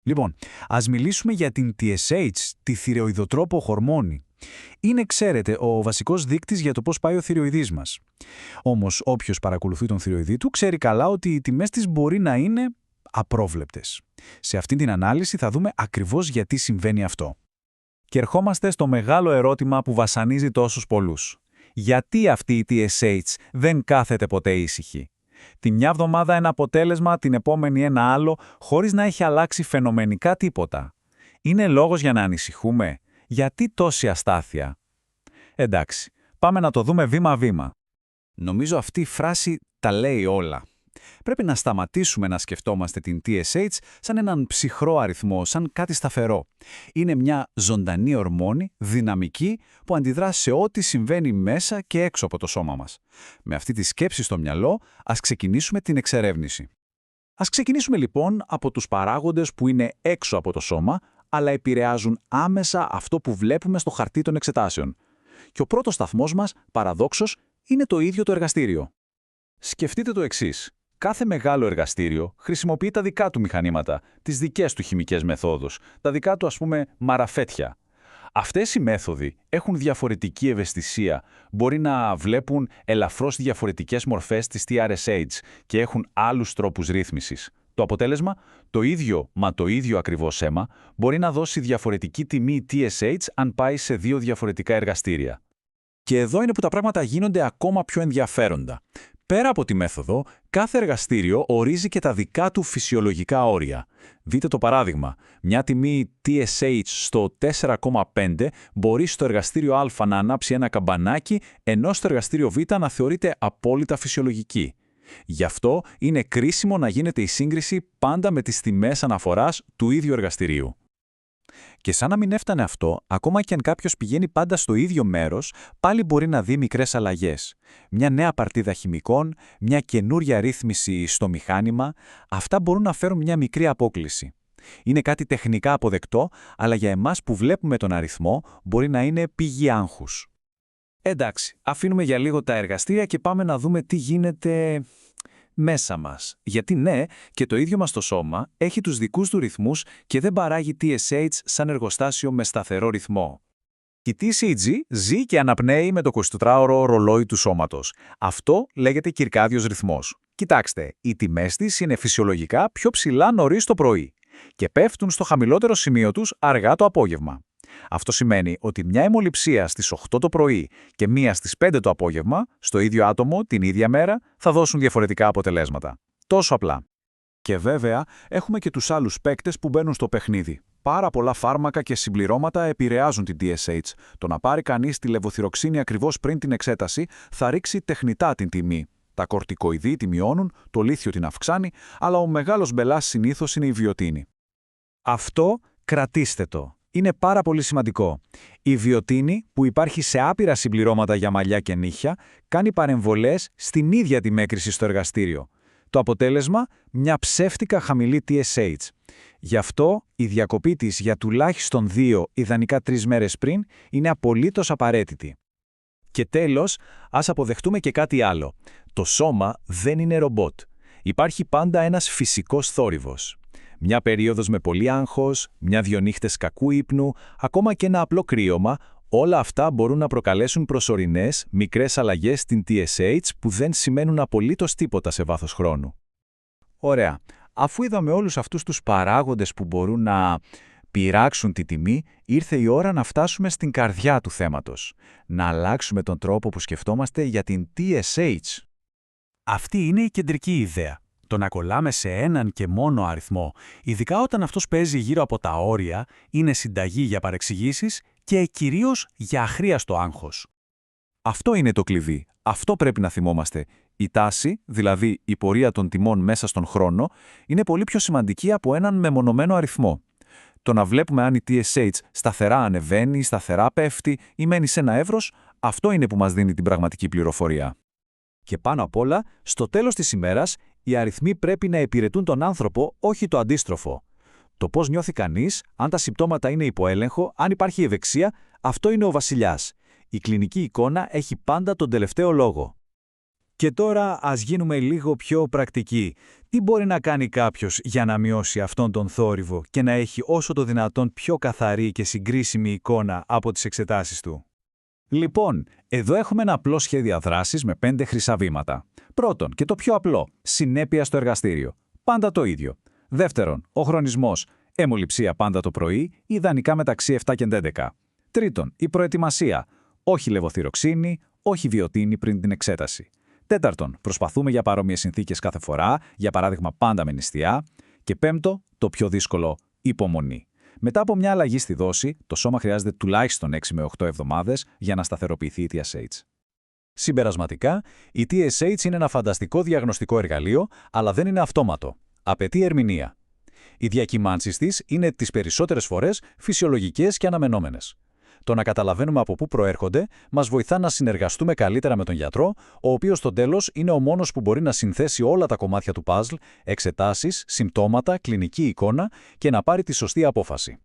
Λοιπόν, ας μιλήσουμε για την TSH, τη θηρεοειδοτρόπο χορμόνη. Είναι, ξέρετε, ο βασικός δείκτης για το πώς πάει ο θηροειδής μας. Όμως, όποιος παρακολουθεί τον θηροειδή του ξέρει καλά ότι οι τιμές της μπορεί να είναι απρόβλεπτες. Σε αυτή την ανάλυση θα δούμε ακριβώς γιατί συμβαίνει αυτό. Και ερχόμαστε στο μεγάλο ερώτημα που βασανίζει τόσους πολλούς. Γιατί αυτή η TSH δεν κάθεται ποτέ ήσυχη? Τη μια εβδομάδα ένα αποτέλεσμα, την επόμενη ένα άλλο, χωρίς να έχει αλλάξει φαινομενικά τίποτα. Είναι λόγος για να ανησυχούμε? Γιατί τόση αστάθεια? Εντάξει, πάμε να το δούμε βήμα-βήμα. Νομίζω αυτή η φράση τα λέει όλα. Πρέπει να σταματήσουμε να σκεφτόμαστε την TSH σαν έναν ψυχρό αριθμό, σαν κάτι σταθερό. Είναι μια ζωντανή ορμόνη, δυναμική, που αντιδρά σε ό,τι συμβαίνει μέσα και έξω από το σώμα μας. Με αυτή τη σκέψη στο μυαλό, ας ξεκινήσουμε την εξερεύνηση. Ας ξεκινήσουμε λοιπόν από τους παράγοντες που είναι έξω από το σώμα, αλλά επηρεάζουν άμεσα αυτό που βλέπουμε στο χαρτί των εξετάσεων. Και ο πρώτος σταθμός μας, παραδόξως, είναι το ίδιο το εργαστήριο. Σκεφτείτε το εξής. Κάθε μεγάλο εργαστήριο χρησιμοποιεί τα δικά του μηχανήματα, τις δικές του χημικές μεθόδους, τα δικά του, ας πούμε, μαραφέτια. Αυτές οι μέθοδοι έχουν διαφορετική ευαισθησία, μπορεί να βλέπουν ελαφρώς διαφορετικές μορφές της TRSH και έχουν άλλους τρόπους ρύθμισης. Το αποτέλεσμα, το ίδιο ακριβώς αίμα, μπορεί να δώσει διαφορετική τιμή TSH αν πάει σε δύο διαφορετικά εργαστήρια. Και εδώ είναι που τα πράγματα γίνονται ακόμα πιο ενδιαφέροντα. Πέρα από τη μέθοδο, κάθε εργαστήριο ορίζει και τα δικά του φυσιολογικά όρια. Δείτε το παράδειγμα. Μια τιμή TSH στο 4,5 μπορεί στο εργαστήριο Α να ανάψει ένα καμπανάκι, ενώ στο εργαστήριο Β να θεωρείται απόλυτα φυσιολογική. Γι' αυτό είναι κρίσιμο να γίνεται η σύγκριση πάντα με τις τιμές αναφοράς του ίδιου εργαστηρίου. Και σαν να μην έφτανε αυτό, ακόμα και αν κάποιος πηγαίνει πάντα στο ίδιο μέρος, πάλι μπορεί να δει μικρές αλλαγές. Μια νέα παρτίδα χημικών, μια καινούρια ρύθμιση στο μηχάνημα, αυτά μπορούν να φέρουν μια μικρή απόκλιση. Είναι κάτι τεχνικά αποδεκτό, αλλά για εμάς που βλέπουμε τον αριθμό, μπορεί να είναι πηγή άγχους. Εντάξει, αφήνουμε για λίγο τα εργαστήρια και πάμε να δούμε τι γίνεται μέσα μας. Γιατί ναι, και το ίδιο μας το σώμα έχει τους δικούς του ρυθμούς και δεν παράγει TSH σαν εργοστάσιο με σταθερό ρυθμό. Η TCG ζει και αναπνέει με το 24ωρο ρολόι του σώματος. Αυτό λέγεται κυρκάδιος ρυθμός. Κοιτάξτε, οι τιμές της είναι φυσιολογικά πιο ψηλά νωρίς το πρωί και πέφτουν στο χαμηλότερο σημείο τους αργά το απόγευμα. Αυτό σημαίνει ότι μια αιμοληψία στις 8 το πρωί και μία στις 5 το απόγευμα, στο ίδιο άτομο, την ίδια μέρα, θα δώσουν διαφορετικά αποτελέσματα. Τόσο απλά. Και βέβαια, έχουμε και τους άλλους παίκτες που μπαίνουν στο παιχνίδι. Πάρα πολλά φάρμακα και συμπληρώματα επηρεάζουν την TSH. Το να πάρει κανείς τη λεβοθυροξίνη ακριβώς πριν την εξέταση θα ρίξει τεχνητά την τιμή. Τα κορτικοειδή τη μειώνουν, το λίθιο την αυξάνει, αλλά ο μεγάλος μπελάς συνήθως είναι η βιωτίνη. Αυτό κρατήστε το. Είναι πάρα πολύ σημαντικό. Η βιωτίνη, που υπάρχει σε άπειρα συμπληρώματα για μαλλιά και νύχια, κάνει παρεμβολές στην ίδια τη μέκρηση στο εργαστήριο. Το αποτέλεσμα, μια ψεύτικα χαμηλή TSH. Γι' αυτό, η διακοπή της για τουλάχιστον 2, ιδανικά 3 μέρες πριν, είναι απολύτως απαραίτητη. Και τέλος, ας αποδεχτούμε και κάτι άλλο. Το σώμα δεν είναι ρομπότ. Υπάρχει πάντα ένας φυσικός θόρυβος. Μια περίοδος με πολύ άγχος, μια-δυο νύχτες κακού ύπνου, ακόμα και ένα απλό κρύωμα, όλα αυτά μπορούν να προκαλέσουν προσωρινές, μικρές αλλαγές στην TSH που δεν σημαίνουν απολύτως τίποτα σε βάθος χρόνου. Ωραία. Αφού είδαμε όλους αυτούς τους παράγοντες που μπορούν να πειράξουν τη τιμή, ήρθε η ώρα να φτάσουμε στην καρδιά του θέματος. Να αλλάξουμε τον τρόπο που σκεφτόμαστε για την TSH. Αυτή είναι η κεντρική ιδέα. Το να κολλάμε σε έναν και μόνο αριθμό, ειδικά όταν αυτός παίζει γύρω από τα όρια, είναι συνταγή για παρεξηγήσεις και κυρίως για αχρίαστο άγχος. Αυτό είναι το κλειδί. Αυτό πρέπει να θυμόμαστε. Η τάση, δηλαδή η πορεία των τιμών μέσα στον χρόνο, είναι πολύ πιο σημαντική από έναν μεμονωμένο αριθμό. Το να βλέπουμε αν η TSH σταθερά ανεβαίνει, σταθερά πέφτει ή μένει σε ένα εύρος, αυτό είναι που μας δίνει την πραγματική πληροφορία. Και πάνω απ' όλα, στο τέλος της ημέρας, οι αριθμοί πρέπει να υπηρετούν τον άνθρωπο, όχι το αντίστροφο. Το πώς νιώθει κανείς, αν τα συμπτώματα είναι υπό έλεγχο, αν υπάρχει ευεξία, αυτό είναι ο βασιλιάς. Η κλινική εικόνα έχει πάντα τον τελευταίο λόγο. Και τώρα ας γίνουμε λίγο πιο πρακτικοί. Τι μπορεί να κάνει κάποιος για να μειώσει αυτόν τον θόρυβο και να έχει όσο το δυνατόν πιο καθαρή και συγκρίσιμη εικόνα από τις εξετάσεις του? Λοιπόν, εδώ έχουμε ένα απλό σχέδιο δράσης με 5 χρυσά βήματα. Πρώτον, και το πιο απλό, συνέπεια στο εργαστήριο. Πάντα το ίδιο. Δεύτερον, ο χρονισμός. Αιμοληψία πάντα το πρωί, ιδανικά μεταξύ 7 και 11. Τρίτον, η προετοιμασία. Όχι λεβοθυροξίνη, όχι βιοτίνη πριν την εξέταση. Τέταρτον, προσπαθούμε για παρόμοιες συνθήκες κάθε φορά, για παράδειγμα πάντα με νηστεία. Και πέμπτο, το πιο δύσκολο, υπομονή. Μετά από μια αλλαγή στη δόση, το σώμα χρειάζεται τουλάχιστον 6 με 8 εβδομάδες για να σταθεροποιηθεί η TSH. Συμπερασματικά, η TSH είναι ένα φανταστικό διαγνωστικό εργαλείο, αλλά δεν είναι αυτόματο. Απαιτεί ερμηνεία. Οι διακυμάνσεις της είναι τις περισσότερες φορές φυσιολογικές και αναμενόμενες. Το να καταλαβαίνουμε από πού προέρχονται μας βοηθά να συνεργαστούμε καλύτερα με τον γιατρό, ο οποίος στο τέλος είναι ο μόνος που μπορεί να συνθέσει όλα τα κομμάτια του παζλ, εξετάσεις, συμπτώματα, κλινική εικόνα και να πάρει τη σωστή απόφαση.